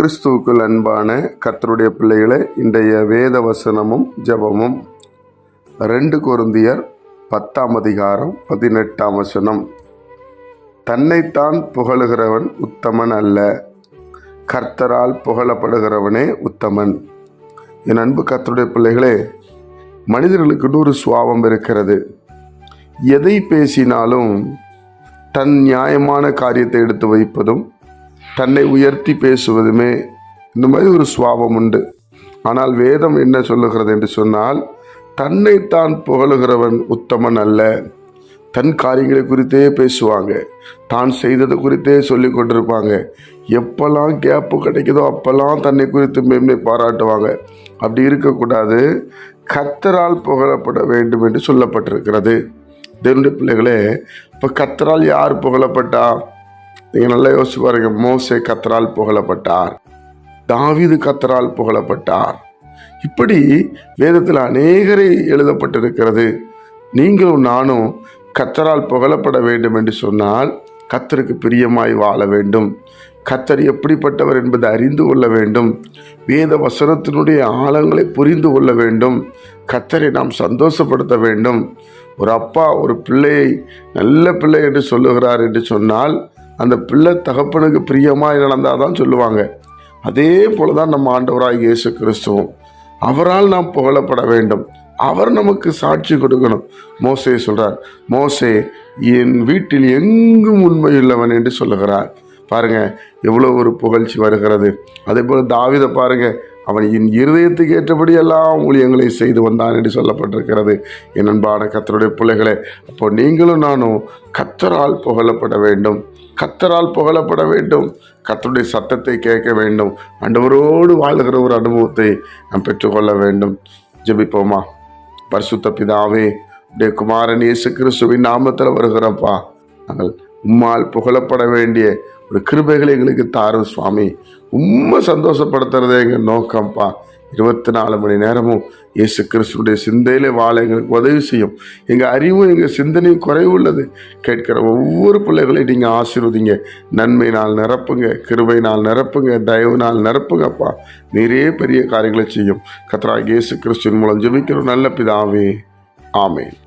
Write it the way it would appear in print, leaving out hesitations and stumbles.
கிறிஸ்துவுக்குள் அன்பான கர்த்தருடைய பிள்ளைகளே, இன்றைய வேத வசனமும் ஜெபமும் 2 கொரிந்தியர் 10:18 தன்னைத்தான் புகழுகிறவன் உத்தமன் அல்ல, கர்த்தரால் புகழப்படுகிறவனே உத்தமன். என் அன்பு கர்த்தருடைய பிள்ளைகளே, மனிதர்களுக்கு ஒரு சுபாவம் இருக்கிறது. எதை பேசினாலும் தன் நியாயமான காரியத்தை எடுத்து வைப்பதும் தன்னை உயர்த்தி பேசுவதுமே, இந்த மாதிரி ஒரு சுபாவம் உண்டு. ஆனால் வேதம் என்ன சொல்லுகிறது என்று சொன்னால், தன்னைத்தான் புகழுகிறவன் உத்தமன் அல்ல. தன் காரியங்களை குறித்தே பேசுவாங்க, தான் செய்தது குறித்தே சொல்லி கொண்டிருப்பாங்க. எப்பெல்லாம் கேப்பு கிடைக்குதோ அப்பெல்லாம் தன்னை குறித்து மேன்மை பாராட்டுவாங்க. அப்படி இருக்கக்கூடாது. கர்த்தரால் புகழப்பட வேண்டும் என்று சொல்லப்பட்டிருக்கிறது. தேவனுடைய பிள்ளைகளே, இப்போ கர்த்தரால் யார் புகழப்பட்டா? நீங்கள் நல்லா யோசிச்சு பாருங்க. மோசே கர்த்தரால் புகழப்பட்டார், தாவீது கர்த்தரால் புகழப்பட்டார். இப்படி வேதத்தில் அநேகரை எழுதப்பட்டிருக்கிறது. நீங்களும் நானும் கர்த்தரால் புகழப்பட வேண்டும் என்று சொன்னால் கர்த்தருக்கு பிரியமாய் வாழ வேண்டும். கர்த்தர் எப்படிப்பட்டவர் என்பதை அறிந்து கொள்ள வேண்டும். வேத வசனத்தினுடைய ஆழங்களை புரிந்து கொள்ள வேண்டும். கர்த்தரை நாம் சந்தோஷப்படுத்த வேண்டும். ஒரு அப்பா ஒரு பிள்ளையை நல்ல பிள்ளை என்று சொல்லுகிறார் என்று சொன்னால் அந்த பிள்ளை தகப்பனுக்கு பிரியமாக நடந்தால் தான் சொல்லுவாங்க. அதே போல தான் நம்ம ஆண்டவராகிய இயேசு கிறிஸ்துவும், அவரால் நாம் புகழப்பட வேண்டும். அவர் நமக்கு சாட்சி கொடுக்கணும். மோசே சொல்கிறார், மோசே என் வீட்டில் எங்கும் உண்மையுள்ளவன் என்று சொல்லுகிறார். பாருங்க, எவ்வளோ ஒரு புகழ்ச்சி வருகிறது. அதே போல் தாவீதை பாருங்க, அவன் என் இருதயத்துக்கு ஏற்றபடி எல்லாம் ஊழியங்களை செய்து வந்தான் என்று சொல்லப்பட்டிருக்கிறது. என் அன்பான கர்த்தருடைய பிள்ளைகளே, அப்போ நீங்களும் நானும் கர்த்தரால் புகழப்பட வேண்டும். கர்த்தரால் புகழப்பட வேண்டும். கர்த்தருடைய சத்தத்தை கேட்க வேண்டும். ஆண்டவரோடு வாழுகிற ஒரு அனுபவத்தை நாம் பெற்றுக்கொள்ள வேண்டும். ஜெபிப்போமா. பரிசுத்த பிதாவே, உடைய குமாரன் இயேசு கிறிஸ்துவின் நாமத்தில் வருகிறப்பா, நாங்கள் உம்மால் புகழப்பட வேண்டிய ஒரு கிருபைகளை எங்களுக்கு தாரும் சுவாமி. உண்மை சந்தோஷப்படுத்துறதே எங்கள் நோக்கம்ப்பா. 24 மணி நேரமும் இயேசு கிறிஸ்துடைய சிந்தையிலே வாழ எங்களுக்கு உதவி செய்யும். எங்கள் அறிவும் எங்கள் சிந்தனையும் குறைவுள்ளது. கேட்கிற ஒவ்வொரு பிள்ளைகளையும் நீங்கள் ஆசீர்வதிங்க. நன்மையினால் நிரப்புங்க, கிருபையினால் நிரப்புங்க, தயவுனால் நிரப்புங்கப்பா. நீரே பெரிய காரியங்களை செய்யும். கர்த்தராகிய இயேசு கிறிஸ்துவின் மூலம் ஜெபிக்கிறோம் நல்ல பிதாவே. ஆமென்.